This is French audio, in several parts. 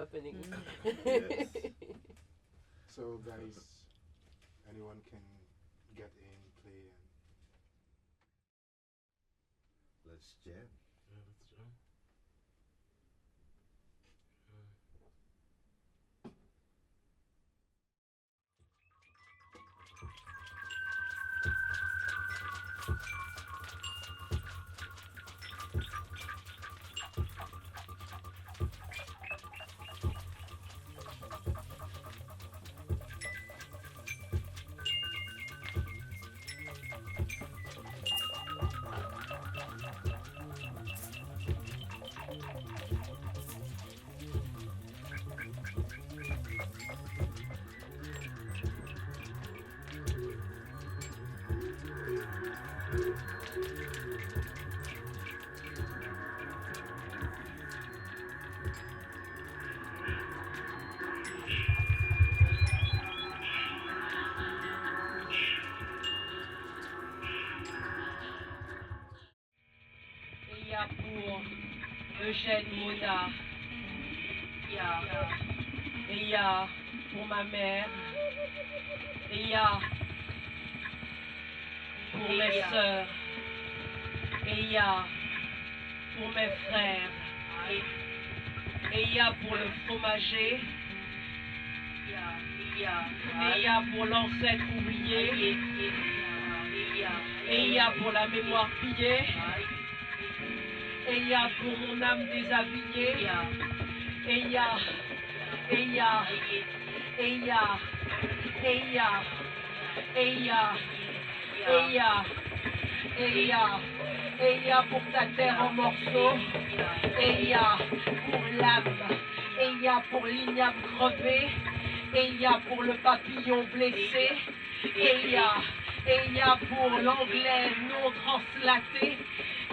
happening. Yes. So guys, anyone can get in, play, and Let's jam. Yeah, let's jam. Il y a pour Eugène Mona. Il y a pour ma mère. Il y a pour mes soeurs. Il y a pour mes frères. Et il y a pour le fromager. Et il y a pour l'ancêtre oublié. Et il y a pour la mémoire pillée. Et il y a pour mon âme déshabillée. Et il y a, et il y a, et il y a, et il y a, et il y a, et il y a, et il y a, et il y a pour ta terre en morceaux. Et il y a pour l'âme. Et il y a pour l'igname crevé. Et il y a pour le papillon blessé. Et il y a pour l'anglais non translaté.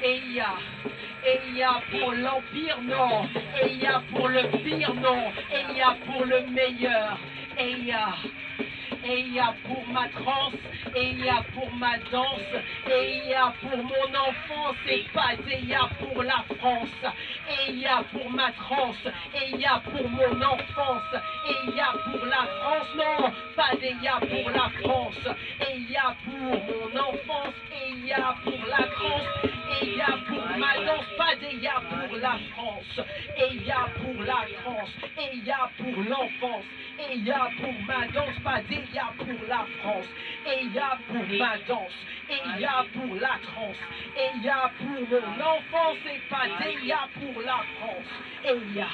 Et il y a pour l'empire non. Et il y a pour le pire non. Et il y a pour le meilleur. Et il y a pour ma transe, et il y a pour ma danse, et il y a pour mon enfance, et pas il y a pour la France, et il y a pour ma transe, et il y a pour mon enfance, et il y a pour la France, non, pas il y a pour la France, et il y a pour mon enfance, et il y a pour la France, et il y a pour ma danse, pas il y a pour la France, et il y a pour la France, et il y a pour l'enfance. Et il y a pour ma danse, pas il y a pour la France. Et il y a pour ma danse, et il y a pour la transe. Et il y a pour mon enfance, et pas il y a pour la France. Et il y a,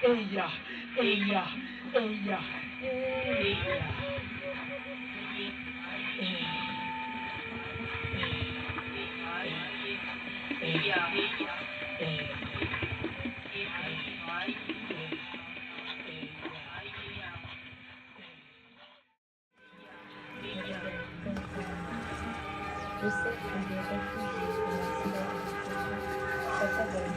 et il y a, et il y a, et il y a, et il y a. Je sais que des réfugiés de la cybersécurité s'attardent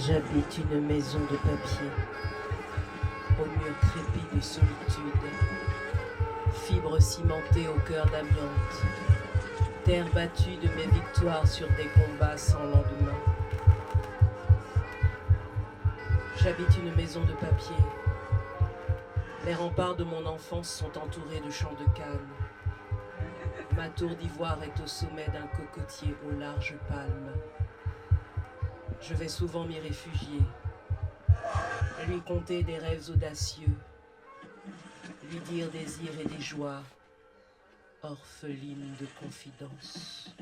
J'habite une maison de papier, au mur crépi de solitude, fibres cimentées au cœur d'amiante, terre battue de mes victoires sur des combats sans lendemain. J'habite une maison de papier. Les remparts de mon enfance sont entourés de champs de canne. Ma tour d'ivoire est au sommet d'un cocotier aux larges palmes. Je vais souvent m'y réfugier, lui conter des rêves audacieux, lui dire des ires et des joies, orpheline de confidence.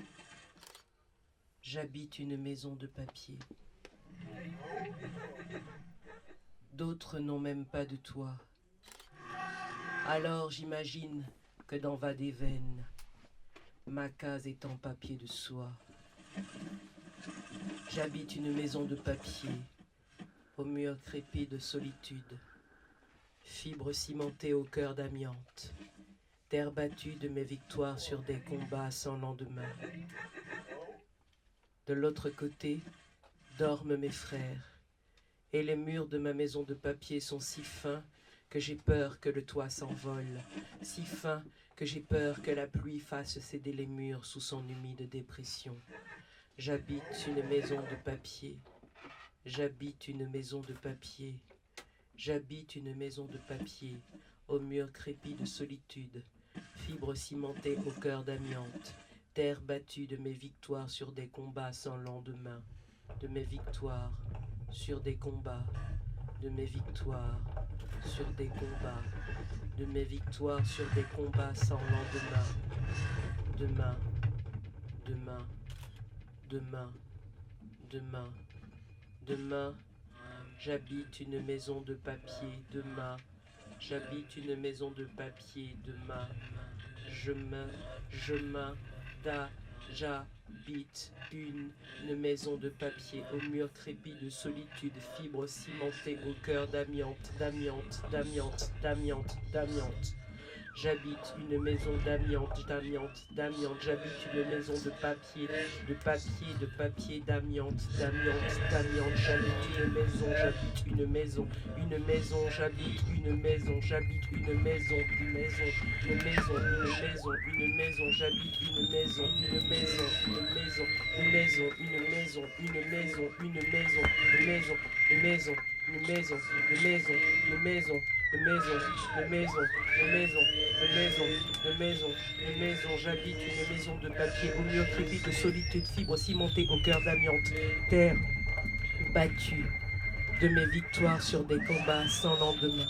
J'habite une maison de papier. D'autres n'ont même pas de toit. Alors j'imagine que dans va des veines, ma case est en papier de soie. J'habite une maison de papier, aux murs crépis de solitude, fibres cimentées au cœur d'amiante, terre battue de mes victoires sur des combats sans lendemain. De l'autre côté, dorment mes frères, et les murs de ma maison de papier sont si fins que j'ai peur que le toit s'envole, si fins que j'ai peur que la pluie fasse céder les murs sous son humide dépression. J'habite une maison de papier, j'habite une maison de papier, j'habite une maison de papier, aux murs crépis de solitude, fibres cimentées au cœur d'amiante, terre battue de mes victoires sur des combats sans lendemain, de mes victoires sur des combats, de mes victoires sur des combats, de mes victoires sur des combats sans lendemain. Demain, demain, demain, demain, demain, j'habite une maison de papier. Demain, j'habite une maison de papier. Demain, j'habite une maison de papier aux murs crépis de solitude, fibres cimentées au cœur d'amiante, d'amiante, d'amiante, d'amiante, d'amiante. J'habite une maison d'amiante, d'amiante, d'amiante. J'habite une maison de papier, de papier, de papier, d'amiante, d'amiante, d'amiante. J'habite une maison, j'habite une maison, une maison, j'habite une maison, j'habite une maison, une maison, une maison, une maison, une maison, j'habite une maison, une maison, une maison, une maison, une maison, une maison, une maison, une maison, une maison, une maison, une maison, une maison, une maison, une maison, une maison, une maison, une maison, une maison, j'habite une maison de papier aux murs crépis de solitude, fibres cimentées au cœur d'amiante, terre battue de mes victoires sur des combats sans lendemain.